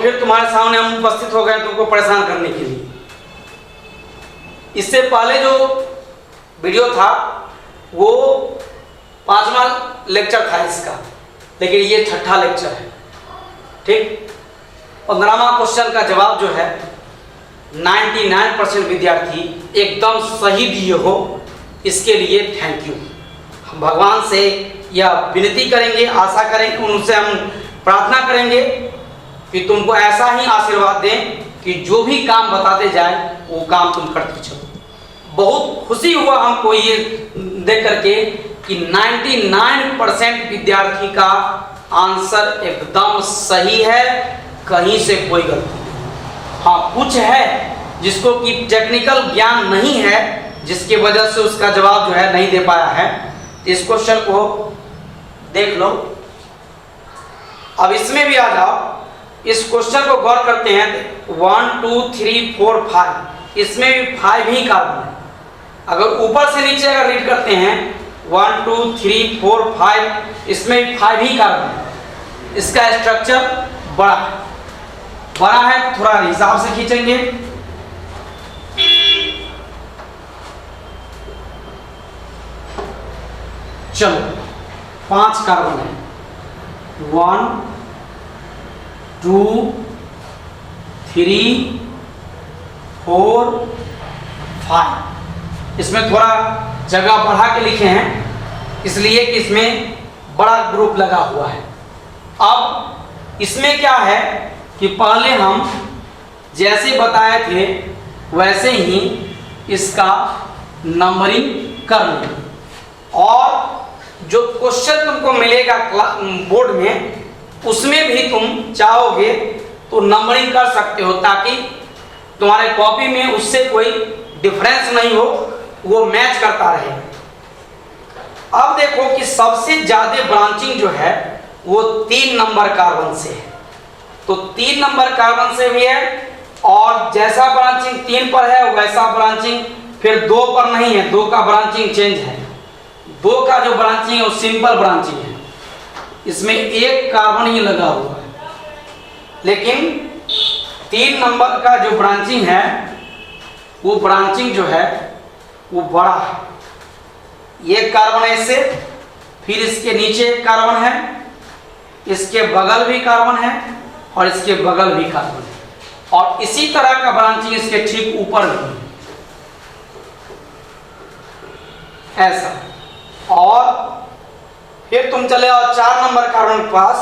फिर तुम्हारे सामने हम उपस्थित हो गए तुमको परेशान करने के लिए। इससे पहले जो वीडियो था वो 5वां लेक्चर था इसका, लेकिन ये 6ठा लेक्चर है। ठीक, 15वां क्वेश्चन का जवाब जो है 99% विद्यार्थी एकदम सही दिए हो, इसके लिए थैंक यू। हम भगवान से यह विनती करेंगे, आशा करेंगे, उनसे हम प्रार्थना करेंगे कि तुमको ऐसा ही आशीर्वाद दें कि जो भी काम बताते जाए वो काम तुम करते चलो। बहुत खुशी हुआ हमको ये देख करके कि 99% विद्यार्थी का आंसर एकदम सही है, कहीं से कोई गलती नहीं। हाँ, कुछ है जिसको कि टेक्निकल ज्ञान नहीं है, जिसके वजह से उसका जवाब जो है नहीं दे पाया है। इस क्वेश्चन को देख लो। अब इसमें भी आ जाओ, इस क्वेश्चन को गौर करते हैं। 1 2 3 4 5, इसमें भी 5 ही कार्बन है। अगर ऊपर से नीचे अगर रीड करते हैं 1 2 3 4 5, इसमें भी 5 ही कार्बन है। इसका स्ट्रक्चर बड़ा है, थोड़ा हिसाब से खींचेंगे। चलो 5 कार्बन है, 1 2 3 4 5। इसमें थोड़ा जगह बढ़ा के लिखे हैं इसलिए कि इसमें बड़ा ग्रुप लगा हुआ है। अब इसमें क्या है कि पहले हम जैसे बताए थे वैसे ही इसका नंबरिंग कर लेंगे, और जो क्वेश्चन तुमको मिलेगा बोर्ड में उसमें भी तुम चाहोगे तो नंबरिंग कर सकते हो, ताकि तुम्हारे कॉपी में उससे कोई डिफरेंस नहीं हो, वो मैच करता रहे। अब देखो कि सबसे ज्यादा ब्रांचिंग जो है वो 3 नंबर कार्बन से है, तो 3 नंबर कार्बन से भी है। और जैसा ब्रांचिंग 3 पर है वैसा ब्रांचिंग फिर 2 पर नहीं है, 2 का ब्रांचिंग चेंज है। 2 का जो ब्रांचिंग है वो सिंपल ब्रांचिंग है, इसमें 1 कार्बन ही लगा हुआ है। लेकिन 3 नंबर का जो ब्रांचिंग है वो ब्रांचिंग जो है वो बड़ा है। 1 कार्बन है इससे, फिर इसके नीचे 1 कार्बन है, इसके बगल भी कार्बन है और इसके बगल भी कार्बन है, और इसी तरह का ब्रांचिंग इसके ठीक ऊपर भी है ऐसा। और फिर तुम चले आओ 4 नंबर कार्बन के पास,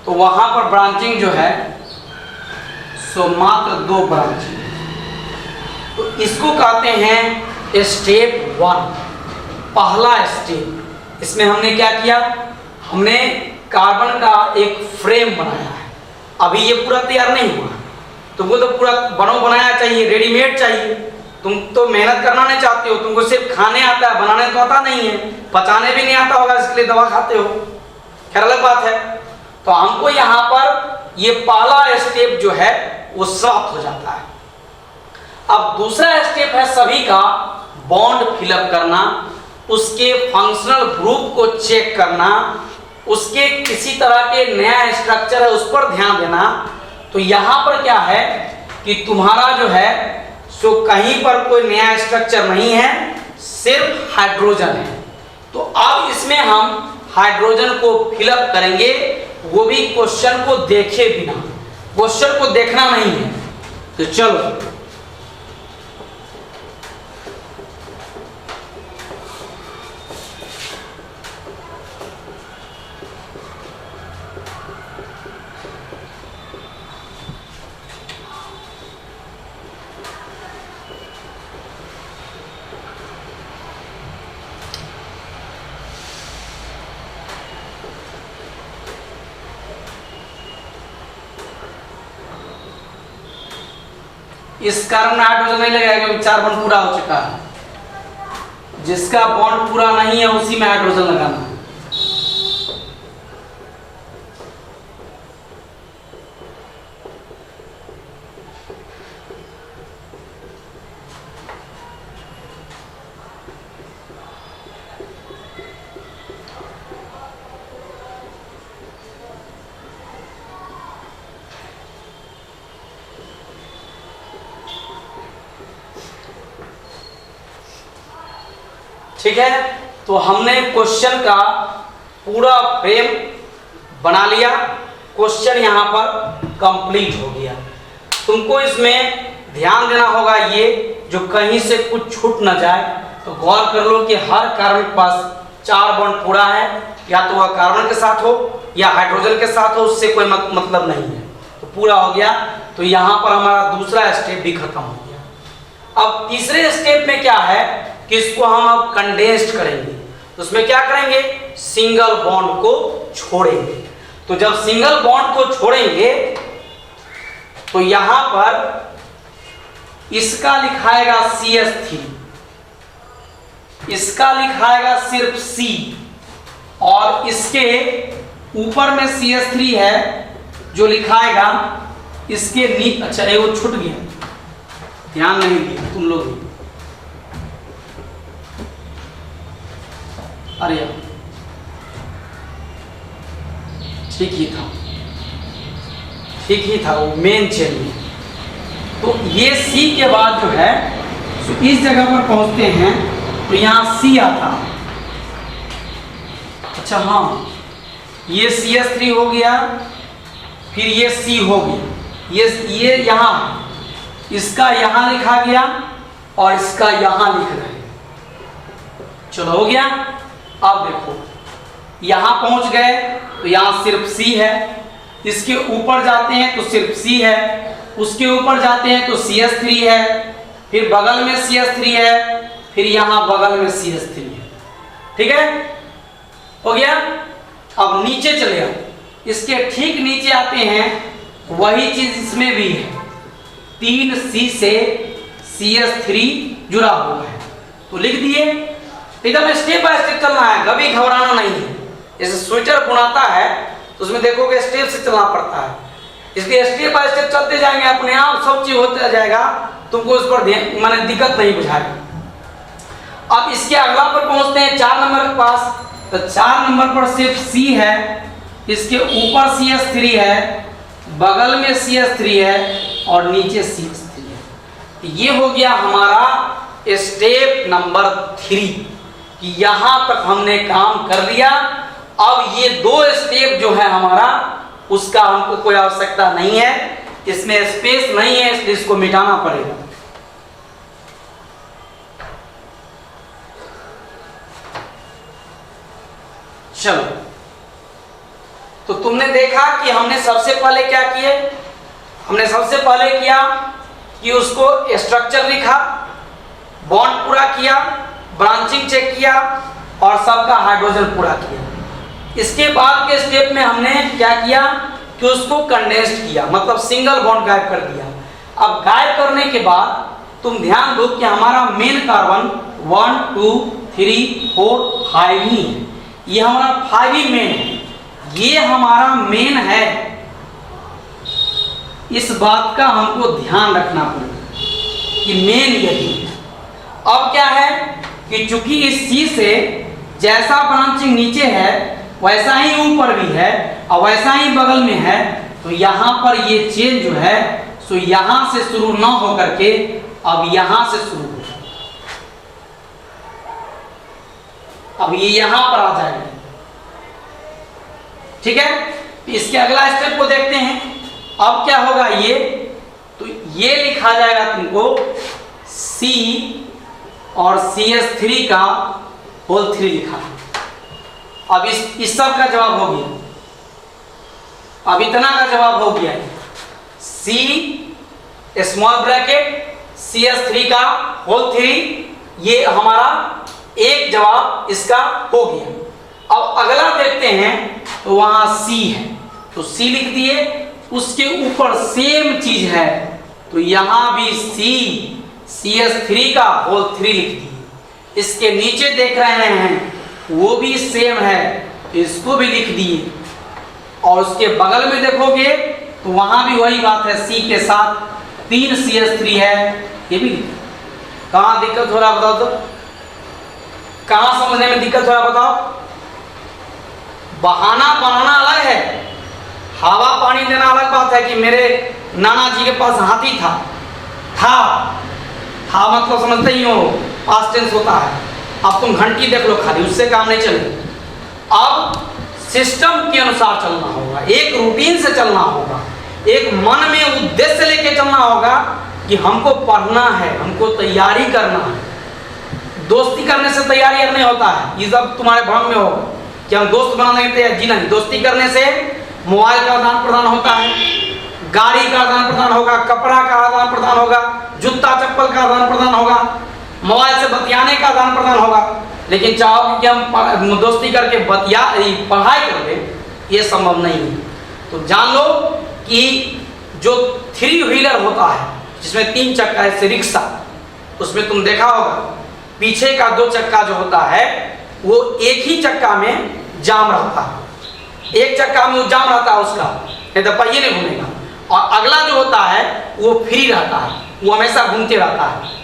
तो वहां पर ब्रांचिंग जो है सो मात्र 2 ब्रांचिंग। तो इसको कहते हैं स्टेप 1, पहला स्टेप। इसमें हमने क्या किया, हमने कार्बन का एक फ्रेम बनाया है। अभी ये पूरा तैयार नहीं हुआ, तुमको तो पूरा बनाया चाहिए, रेडीमेड चाहिए। तुम तो मेहनत करना नहीं चाहते हो, तुमको सिर्फ खाने आता है, बनाने तो आता नहीं है, पचाने भी नहीं आता होगा, इसके लिए दवा खाते हो, खैर अलग बात है। तो हमको यहाँ पर ये पहला स्टेप जो है वो समाप्त हो जाता है। अब दूसरा स्टेप है सभी का बॉन्ड फिलअप करना, उसके फंक्शनल ग्रुप को चेक करना, उसके किसी तरह के नया स्ट्रक्चर है उस पर ध्यान देना। तो यहाँ पर क्या है कि तुम्हारा जो है सो कहीं पर कोई नया स्ट्रक्चर नहीं है, सिर्फ हाइड्रोजन है। तो अब इसमें हम हाइड्रोजन को फिलअप करेंगे, वो भी क्वेश्चन को देखे बिना, क्वेश्चन को देखना नहीं है। तो चलो इस कार्बन में हाइड्रोजन नहीं लगेगा क्योंकि 4 बॉन्ड पूरा हो चुका है। जिसका बॉन्ड पूरा नहीं है उसी में हाइड्रोजन लगाना है। ठीक है, तो हमने क्वेश्चन का पूरा फ्रेम बना लिया, क्वेश्चन यहाँ पर कंप्लीट हो गया। तुमको इसमें ध्यान देना होगा, ये जो कहीं से कुछ छूट ना जाए, तो गौर कर लो कि हर कार्बन के पास 4 बॉन्ड पूरा है, या तो वह कार्बन के साथ हो या हाइड्रोजन के साथ हो, उससे कोई मतलब नहीं है। तो पूरा हो गया, तो यहाँ पर हमारा दूसरा स्टेप भी खत्म हो गया। अब तीसरे स्टेप में क्या है कि इसको हम अब कंडेंस्ड करेंगे। तो उसमें क्या करेंगे, सिंगल बॉन्ड को छोड़ेंगे। तो जब सिंगल बॉन्ड को छोड़ेंगे तो यहां पर इसका लिखाएगा CH3, इसका लिखाएगा सिर्फ C, और इसके ऊपर में CH3 है जो लिखाएगा इसके नीचे। अच्छा, ये वो छूट गया, ध्यान नहीं दिया तुम लोग। अरे ठीक ही था, ठीक ही था, वो मेन चेन। तो ये C के बाद जो है, तो इस जगह पर पहुंचते हैं तो यहाँ C आता। अच्छा हाँ, ये CH3 हो गया, फिर ये C हो गया, ये यहाँ, इसका यहाँ लिखा गया और इसका यहाँ लिख रहे हैं। चलो हो गया। अब देखो यहाँ पहुंच गए तो यहाँ सिर्फ C है, इसके ऊपर जाते हैं तो सिर्फ C है, उसके ऊपर जाते हैं तो CH3 है, फिर बगल में CH3 है, फिर यहाँ बगल में CH3 है। ठीक है, हो गया। अब नीचे चले आओ, इसके ठीक नीचे आते हैं, वही चीज इसमें भी है, 3C से CH3 जुड़ा हुआ है। तो लिख दिए, एकदम स्टेप बाय स्टेप चलना है, कभी घबराना नहीं है। जैसे स्वेटर बुनाता है तो उसमें देखोगे स्टेप से चलना पड़ता है, इसलिए स्टेप बाय स्टेप चलते जाएंगे, अपने आप सब चीज होता जाएगा, तुमको इस पर माने दिक्कत नहीं बुझाएगा। अब इसके अगला पर पहुंचते हैं 4 नंबर के पास। तो 4 नंबर पर सिर्फ C है, इसके ऊपर CH3 है, बगल में CH3 है और नीचे CH3 है। ये हो गया हमारा स्टेप नंबर 3 कि यहां तक हमने काम कर लिया। अब ये 2 स्टेप जो है हमारा, उसका हमको कोई आवश्यकता नहीं है, इसमें स्पेस नहीं है, इसलिए इसको मिटाना पड़ेगा। चलो, तो तुमने देखा कि हमने सबसे पहले क्या किए, हमने सबसे पहले किया कि उसको स्ट्रक्चर लिखा, बॉन्ड पूरा किया, ब्रांचिंग चेक किया और सबका हाइड्रोजन पूरा किया। इसके बाद के स्टेप में हमने क्या किया कि उसको कंडेंस्ड किया, मतलब सिंगल बॉन्ड गायब कर दिया। अब गायब करने के बाद तुम ध्यान दो कि हमारा मेन कार्बन 1 2 3 4 5 ही है, ये हमारा 5 ही मेन है, ये हमारा मेन है। इस बात का हमको ध्यान रखना पड़ेगा कि मेन यही है। अब क्या है कि चूंकि इस C से जैसा ब्रांचिंग नीचे है वैसा ही ऊपर भी है और वैसा ही बगल में है, तो यहाँ पर ये चेन जो है सो यहाँ से शुरू ना हो करके अब यहाँ से शुरू हो, अब ये यहाँ पर आ जाएगा। ठीक है, इसके अगला स्टेप को देखते हैं। अब क्या होगा, ये तो ये लिखा जाएगा तुमको C और CH3 का होल 3 लिखा। अब इस सब का जवाब हो गया, अब इतना का जवाब हो गया, C स्मॉल ब्रैकेट CH3 का होल 3, ये हमारा एक जवाब इसका हो गया। अब अगला देखते हैं, तो वहां C है तो C लिख दिए, उसके ऊपर सेम चीज है तो यहां भी CH3 का होल 3 लिख दिए। इसके नीचे देख रहे हैं वो भी सेम है, इसको भी लिख दिए, और उसके बगल में देखोगे तो वहां भी वही बात है, C के साथ 3 CH3 है, ये भी। कहां दिक्कत हो रहा बताओ, तो कहां समझने में दिक्कत हो रहा बताओ। बहाना बनाना अलग है, हवा पानी देना अलग बात है कि मेरे नाना जी के पास हाथी था मतलब समझते ही हो, पास्ट टेंस होता है, अब तुम घंटी देख लो खाली, उससे काम नहीं चलेगा। अब सिस्टम के अनुसार चलना होगा, एक रूटीन से चलना होगा, एक मन में उद्देश्य लेके चलना होगा कि हमको पढ़ना है, हमको तैयारी करना है। दोस्ती करने से तैयारी नहीं होता है, ये सब तुम्हारे भ्रम में होगा कि हम दोस्त बनाने के जी नहीं। दोस्ती करने से मोबाइल का आदान प्रदान होता है, गाड़ी का आदान प्रदान होगा, कपड़ा का आदान प्रदान होगा, जूता चप्पल का आदान प्रदान होगा, मोबाइल से बतियाने का आदान प्रदान होगा। लेकिन चाहो कि हम दोस्ती करके पढ़ाई कर ले, ये संभव नहीं है। तो जान लो कि जो 3 व्हीलर होता है जिसमें 3 चक्का है, रिक्शा, उसमें तुम देखा होगा पीछे का 2 चक्का जो होता है वो एक ही चक्का में जाम रहता है, एक चक्का में वो जाम रहता है उसका, नहीं तो पहिए नहीं घूमेगा। और अगला जो होता है वो फ्री रहता है, वो हमेशा घूमते रहता है।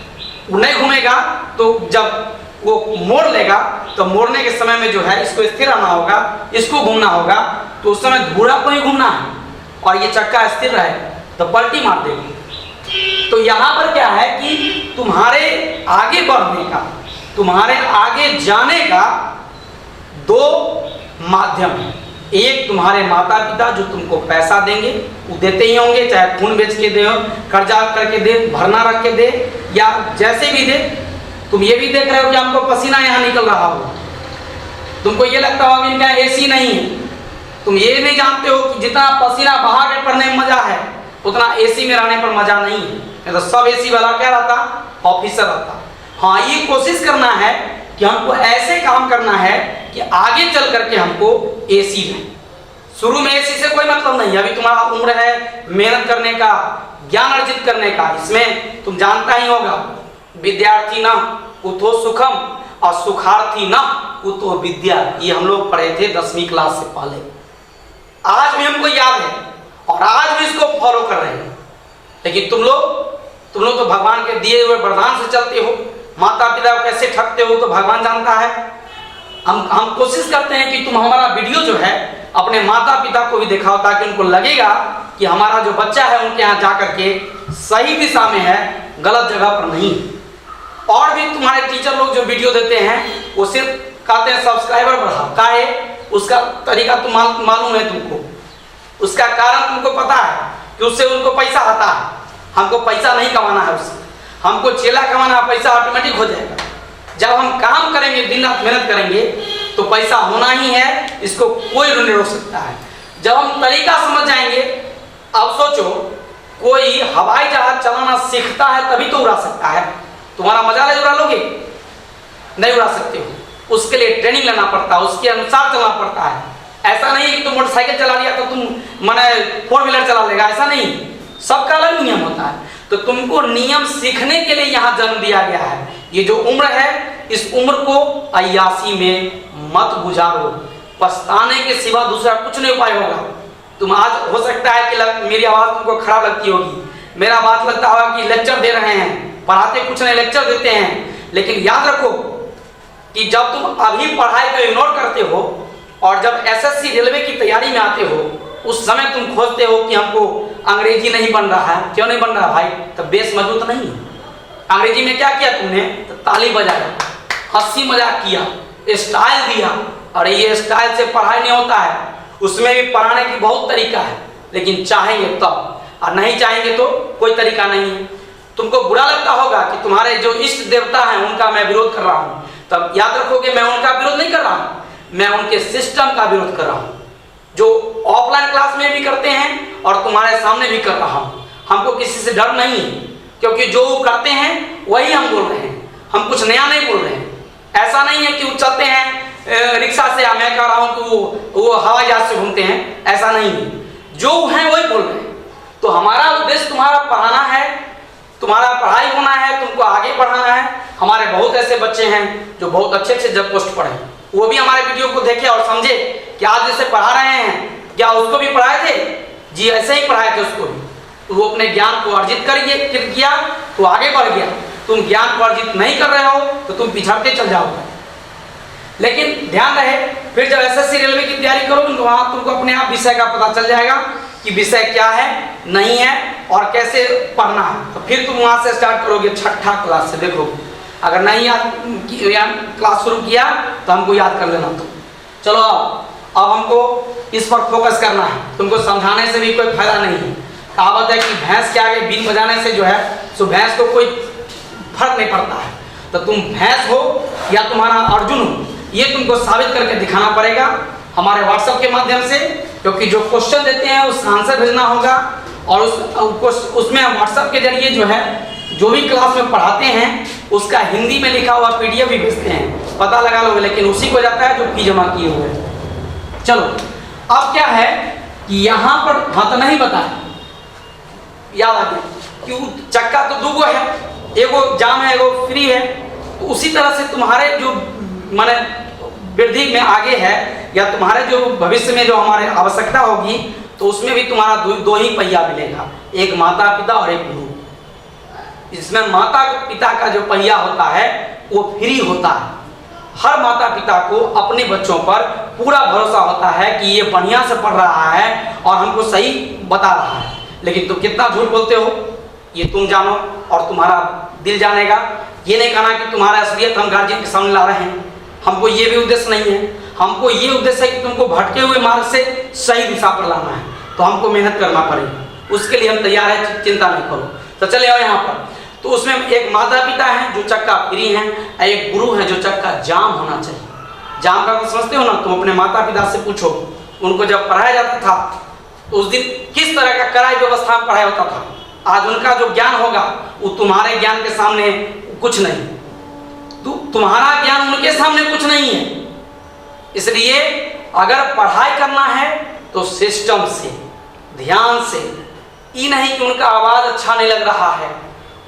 वो नहीं घूमेगा तो जब वो मोड़ लेगा तो मोड़ने के समय में जो है इसको स्थिर रहना होगा, इसको घूमना होगा, तो उस समय घोड़ा को ही घूमना है और ये चक्का स्थिर रहे तो पलटी मार देगी। तो यहाँ पर क्या है कि तुम्हारे आगे बढ़ने का, तुम्हारे आगे जाने का 2 माध्यम है। एक तुम्हारे माता पिता जो तुमको पैसा देंगे, वो देते ही होंगे, चाहे खून बेच के दे, कर्जा करके दे, भरना रख के दे, या जैसे भी दे। तुम ये भी देख रहे हो कि हमको पसीना यहाँ निकल रहा हो, तुमको ये लगता होगा इनका एसी नहीं है। तुम ये नहीं जानते हो कि जितना पसीना बहा के पढ़ने में मजा है उतना एसी में रहने पर मजा नहीं है। तो सब एसी वाला क्या रहता, ऑफिसर रहता। हाँ, ये कोशिश करना है कि हमको ऐसे काम करना है कि आगे चल करके हमको एसी लें। शुरू में एसी से कोई मतलब नहीं है, अभी तुम्हारा उम्र है मेहनत करने का, ज्ञान अर्जित करने का। इसमें तुम जानता ही होगा, विद्यार्थी न उतो सुखम और सुखार्थी न उतो विद्या, ये हम लोग पढ़े थे 10वीं क्लास से पहले। आज भी हमको याद है और आज भी इसको फॉलो कर रहे हैं। लेकिन तुम लोग तो भगवान के दिए हुए वरदान से चलते हो, माता पिता को कैसे ठगते हो तो भगवान जानता है। हम कोशिश करते हैं कि तुम हमारा वीडियो जो है अपने माता पिता को भी दिखाओ, ताकि उनको लगेगा कि हमारा जो बच्चा है उनके यहाँ जा करके सही दिशा में है, गलत जगह पर नहीं। और भी तुम्हारे टीचर लोग जो वीडियो देते हैं वो सिर्फ कहते हैं सब्सक्राइबर बढ़ाओ, का है उसका तरीका तुम मालूम है तुमको, उसका कारण तुमको पता है कि उससे उनको पैसा आता है। हमको पैसा नहीं कमाना है उससे, हमको चेला कमाना है, पैसा ऑटोमेटिक हो जाएगा। जब हम काम करेंगे, दिन रात मेहनत करेंगे तो पैसा होना ही है, इसको कोई नहीं रोक सकता है। जब हम तरीका समझ जाएंगे, अब सोचो कोई हवाई जहाज चलाना सीखता है तभी तो उड़ा सकता है, तुम्हारा मजा नहीं उड़ा लोगे, नहीं उड़ा सकते हो। उसके लिए ट्रेनिंग लेना पड़ता है, उसके अनुसार चलना पड़ता है। ऐसा नहीं कि तुम मोटरसाइकिल चला लिया तो तुम माने 4 व्हीलर चला लेगा, ऐसा नहीं, सबका अलग नियम होता है। तो तुमको नियम सीखने के लिए यहाँ जन्म दिया गया है। ये जो उम्र है, इस उम्र को अय्यासी में मत गुजारो, पछताने के सिवा दूसरा कुछ नहीं उपाय होगा। तुम आज हो सकता है कि मेरी आवाज़ तुमको खराब लगती होगी, मेरा बात लगता होगा कि लेक्चर दे रहे हैं, पढ़ाते कुछ नहीं लेक्चर देते हैं। लेकिन याद रखो कि जब तुम अभी पढ़ाई को इग्नोर करते हो और जब एसएससी रेलवे की तैयारी में आते हो, उस समय तुम खोजते हो कि हमको अंग्रेजी नहीं बन रहा है। क्यों नहीं बन रहा भाई? तब बेस मजबूत नहीं है। अंग्रेजी में क्या किया तुमने? तो ताली बजाया, हंसी मजाक किया, स्टाइल दिया। और ये स्टाइल से पढ़ाई नहीं होता है, उसमें भी पढ़ाने की बहुत तरीका है, लेकिन चाहेंगे तब, और नहीं चाहेंगे तो कोई तरीका नहीं है। तुमको बुरा लगता होगा कि तुम्हारे जो इष्ट देवता हैं उनका मैं विरोध कर रहा हूँ, तब याद रखोगे मैं उनका विरोध नहीं कर रहा हूँ, मैं उनके सिस्टम का विरोध कर रहा हूँ, जो ऑफलाइन क्लास में भी करते हैं और तुम्हारे सामने भी कर रहा हूँ। हमको किसी से डर नहीं है, क्योंकि जो वो करते हैं वही हम बोल रहे हैं, हम कुछ नया नहीं बोल रहे हैं। ऐसा नहीं है कि वो चलते हैं रिक्शा से, मैं कह रहा हूँ कि वो हवाई जहाज से घूमते हैं, ऐसा नहीं है। जो हैं वही बोल रहे हैं। तो हमारा उद्देश्य तुम्हारा पढ़ाना है, तुम्हारा पढ़ाई होना है, तुमको आगे बढ़ाना है। हमारे बहुत ऐसे बच्चे हैं जो बहुत अच्छे अच्छे जब पोस्ट पढ़े, वो भी हमारे वीडियो को देखे और समझे कि आज जैसे पढ़ा रहे हैं, क्या उसको भी पढ़ाए थे? जी ऐसे ही पढ़ाए थे उसको भी। तो वो अपने ज्ञान को अर्जित किया तो आगे बढ़ गया। तुम ज्ञान को अर्जित नहीं कर रहे हो तो तुम पिछड़ते चल जाओगे। लेकिन ध्यान रहे, फिर जब एसएससी रेलवे की तैयारी करोगे तो वहाँ तुमको अपने आप विषय का पता चल जाएगा कि विषय क्या है, नहीं है और कैसे पढ़ना है। तो फिर तुम वहाँ से स्टार्ट करोगे 6ठा क्लास से। देखो अगर नहीं याद क्लास शुरू किया तो हमको याद कर लेना। तो चलो अब हमको इस पर फोकस करना है। तुमको समझाने से भी कोई फायदा नहीं है। कहावत है कि भैंस के आगे बीन बजाने से जो है सो भैंस को कोई फर्क नहीं पड़ता है। तो तुम भैंस हो या तुम्हारा अर्जुन हो, ये तुमको साबित करके दिखाना पड़ेगा हमारे व्हाट्सएप के माध्यम से, क्योंकि जो क्वेश्चन देते हैं उसका आंसर भेजना होगा। और उसमें व्हाट्सएप के जरिए जो है जो भी क्लास में पढ़ाते हैं उसका हिंदी में लिखा हुआ PDF भी भेजते हैं, पता लगा लोगे, लेकिन उसी को जाता है जो फी जमा किए हुए हैं। चलो अब क्या है कि यहाँ पर हाँ तो नहीं बताया, याद आ गया क्यों, चक्का तो दूगो है, एगो जाम है एगो फ्री है। तो उसी तरह से तुम्हारे जो माने वृद्धि में आगे है या तुम्हारे जो भविष्य में जो हमारे आवश्यकता होगी तो उसमें भी तुम्हारा दो ही पहिया मिलेगा, एक माता पिता और एक गुरु। इसमें माता पिता का जो पहिया होता है वो फ्री होता है। हर माता पिता को अपने बच्चों पर पूरा भरोसा होता है कि ये बढ़िया से पढ़ रहा है और हमको सही बता रहा है, लेकिन तुम कितना झूठ बोलते हो ये तुम जानो और तुम्हारा दिल जानेगा। ये नहीं कहना कि तुम्हारा असलियत हम गार्जियन के सामने ला रहे हैं, हमको ये भी उद्देश्य नहीं है। हमको ये उद्देश्य है कि तुमको भटके हुए मार्ग से सही दिशा पर लाना है, तो हमको मेहनत करना पड़ेगा, उसके लिए हम तैयार हैं, चिंता नहीं करो। तो चले आओ यहाँ पर। तो उसमें एक माता पिता है जो चक्का फ्री हैं, एक गुरु है जो चक्का जाम होना चाहिए। जाम का तो समझते हो ना, तुम अपने माता पिता से पूछो, उनको जब पढ़ाया जाता था तो उस दिन किस तरह का कड़ाई व्यवस्था में पढ़ाया होता था। आज उनका जो ज्ञान होगा वो तुम्हारे ज्ञान के सामने कुछ नहीं, तुम्हारा ज्ञान उनके सामने कुछ नहीं है। इसलिए अगर पढ़ाई करना है तो सिस्टम से, ध्यान से, ये नहीं कि उनका आवाज अच्छा नहीं लग रहा है,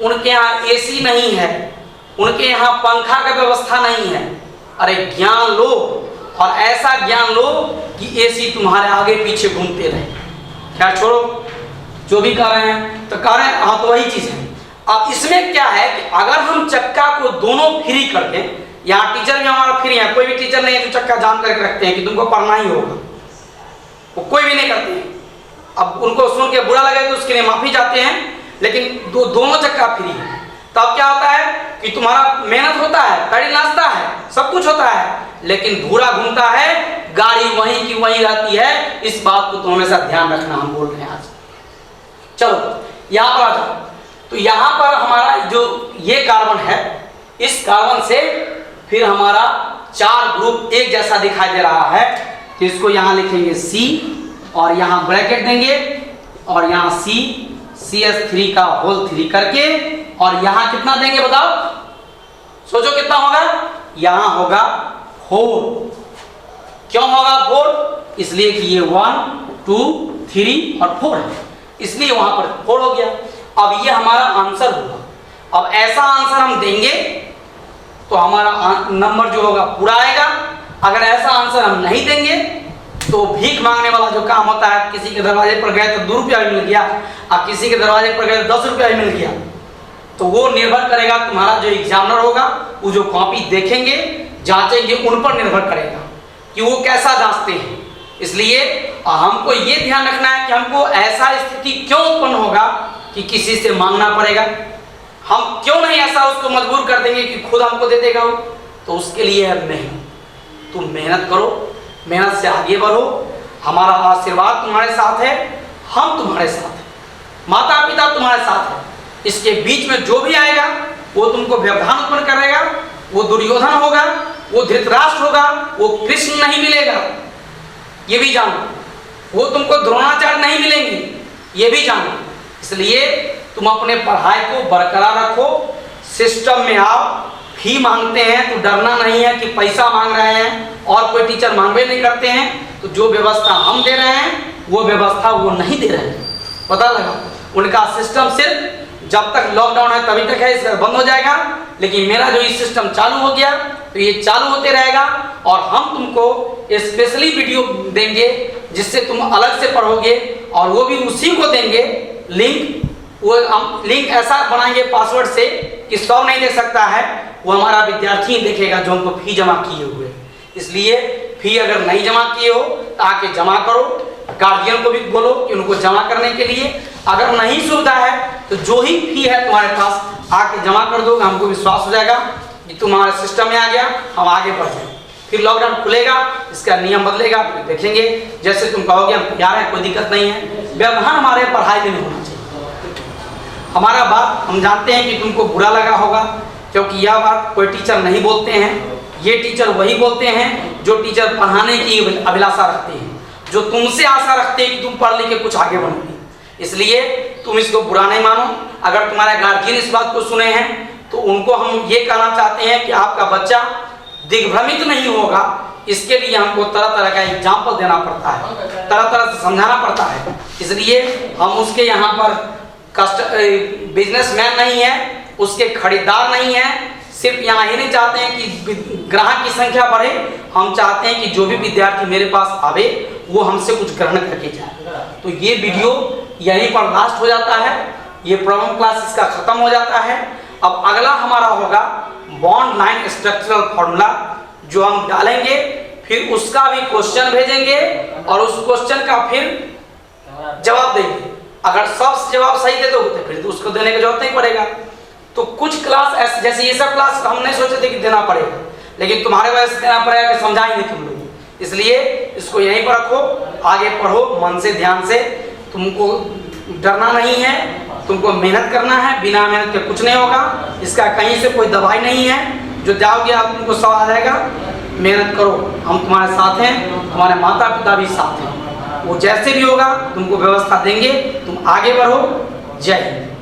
उनके यहाँ AC नहीं है, उनके यहाँ पंखा का व्यवस्था नहीं है। अरे ज्ञान लो और ऐसा ज्ञान लो कि AC तुम्हारे आगे पीछे घूमते रहे। क्या छोड़ो, जो भी कर रहे हैं तो कर रहे हैं, हाँ तो वही चीज है। अब इसमें क्या है कि अगर हम चक्का को दोनों फ्री कर दें, यहाँ टीचर भी हमारा फ्री है, कोई भी टीचर नहीं है जो चक्का जाम करके रखते हैं कि तुमको पढ़ना ही होगा, वो कोई भी नहीं करते हैं। अब उनको सुन के बुरा लगे तो उसके लिए माफी चाहते हैं, लेकिन दोनों चक्का फ्री है। तब क्या होता है कि तुम्हारा मेहनत होता है, गाड़ी नाचता है, सब कुछ होता है, लेकिन धूरा घूमता है, गाड़ी वहीं की वहीं रहती है। इस बात को तो हमेशा ध्यान रखना, हम बोल रहे हैं आज। चलो यहाँ पर आ जाओ। तो यहाँ पर हमारा जो ये कार्बन है, इस कार्बन से फिर हमारा 4 ग्रुप एक जैसा दिखाई दे रहा है। तो इसको यहाँ लिखेंगे C और यहाँ ब्रैकेट देंगे और यहाँ CH3 का होल 3 करके, और यहाँ कितना देंगे बताओ, सोचो कितना होगा, यहाँ होगा 4। क्यों होगा 4? इसलिए कि ये 1 2 3 और 4 है, इसलिए वहां पर 4 हो गया। अब ये हमारा आंसर होगा। अब ऐसा आंसर हम देंगे तो हमारा नंबर जो होगा पूरा आएगा। अगर ऐसा आंसर हम नहीं देंगे तो भीख मांगने वाला जो काम होता है, किसी के दरवाजे पर गए तो 2 रुपया भी मिल गया और किसी के दरवाजे पर गए तो 10 रुपया भी मिल गया, तो वो निर्भर करेगा तुम्हारा जो एग्जामिनर होगा, वो जो कॉपी देखेंगे जांचेंगे, उन पर निर्भर करेगा कि वो कैसा जांचते हैं। इसलिए हमको ये ध्यान रखना है कि हमको ऐसा स्थिति क्यों उत्पन्न होगा कि किसी से मांगना पड़ेगा। हम क्यों नहीं ऐसा उसको मजबूर कर देंगे कि खुद हमको दे देगा वो। तो उसके लिए है मेहनत। तुम मेहनत करो, मेहनत से आगे बढ़ो। हमारा आशीर्वाद तुम्हारे साथ है, हम तुम्हारे साथ हैं, माता पिता तुम्हारे साथ है। इसके बीच में जो भी आएगा वो तुमको व्यवधान उत्पन्न करेगा, वो दुर्योधन होगा, वो धृतराष्ट्र होगा, वो कृष्ण नहीं मिलेगा, ये भी जानो। वो तुमको द्रोणाचार्य नहीं मिलेंगे, ये भी जानो। इसलिए तुम अपने पढ़ाई को बरकरार रखो, सिस्टम में आओ। फी मांगते हैं तो डरना नहीं है कि पैसा मांग रहे हैं और कोई टीचर मांगवे नहीं करते हैं। तो जो व्यवस्था हम दे रहे हैं वो व्यवस्था वो नहीं दे रहे हैं, पता लगा। उनका सिस्टम सिर्फ जब तक लॉकडाउन है तभी तक है, इसका बंद हो जाएगा। लेकिन मेरा जो ये सिस्टम चालू हो गया तो ये चालू होते रहेगा और हम तुमको स्पेशली वीडियो देंगे जिससे तुम अलग से पढ़ोगे, और वो भी उसी को देंगे लिंक। वो हम लिंक ऐसा बनाएंगे पासवर्ड से कि सब नहीं देख सकता है, वो हमारा विद्यार्थी ही देखेगा जो हमको फी जमा किए हुए। इसलिए फी अगर नहीं जमा किए हो तो आके जमा करो। गार्जियन को भी बोलो कि उनको जमा करने के लिए। अगर नहीं सुविधा है तो जो ही फी है तुम्हारे पास आके जमा कर दो, हमको विश्वास हो जाएगा कि तुम्हारे सिस्टम में आ गया, हम आगे बढ़ जाए। फिर लॉकडाउन खुलेगा, इसका नियम बदलेगा, फिर देखेंगे। जैसे तुम कहोगे हम तैयार हैं, कोई दिक्कत नहीं है। व्यवधान हमारे पढ़ाई में नहीं होना चाहिए। हमारा बात हम जानते हैं कि तुमको बुरा लगा होगा, क्योंकि यह बात कोई टीचर नहीं बोलते हैं। ये टीचर वही बोलते हैं जो टीचर पढ़ाने की अभिलाषा रखते हैं, जो तुमसे आशा रखते हैं कि तुम पढ़ लिख के कुछ आगे बनोगे। इसलिए तुम इसको बुरा नहीं मानो। अगर तुम्हारे गार्जियन इस बात को सुने हैं तो उनको हम ये कहना चाहते हैं कि आपका बच्चा दिग्भ्रमित नहीं होगा। इसके लिए हमको तरह तरह का एग्जाम्पल देना पड़ता है, तरह तरह से समझाना पड़ता है। इसलिए हम उसके यहाँ पर बिजनेसमैन नहीं है, उसके खरीदार नहीं है। सिर्फ यहाँ ही नहीं चाहते हैं कि ग्राहक की संख्या बढ़े, हम चाहते हैं कि जो भी विद्यार्थी मेरे पास आवे वो हमसे कुछ ग्रहण करके जाए। तो ये वीडियो यहीं पर लास्ट हो जाता है, ये प्रॉब्लम क्लास इसका खत्म हो जाता है। अब अगला हमारा होगा बॉन्ड लाइन स्ट्रक्चरल फॉर्मूला, जो हम डालेंगे, फिर उसका भी क्वेश्चन भेजेंगे और उस क्वेश्चन का फिर जवाब देंगे। अगर सब जवाब सही दे दोगे तो फिर तो उसको देने की जरूरत नहीं पड़ेगा। तो कुछ क्लास ऐसे, जैसे ये सब क्लास हम नहीं सोचे थे कि देना पड़ेगा, लेकिन तुम्हारे वजह से देना पड़ेगा कि समझाएंगे तुम लोग। इसलिए इसको यहीं पर रखो, आगे पढ़ो मन से, ध्यान से। तुमको डरना नहीं है, तुमको मेहनत करना है। बिना मेहनत के कुछ नहीं होगा। इसका कहीं से कोई दवाई नहीं है, जो जाओगे आप तुमको सब आ जाएगा। मेहनत करो, हम तुम्हारे साथ हैं, हमारे माता पिता भी साथ हैं। वो जैसे भी होगा तुमको व्यवस्था देंगे, तुम आगे बढ़ो। जय हिंद।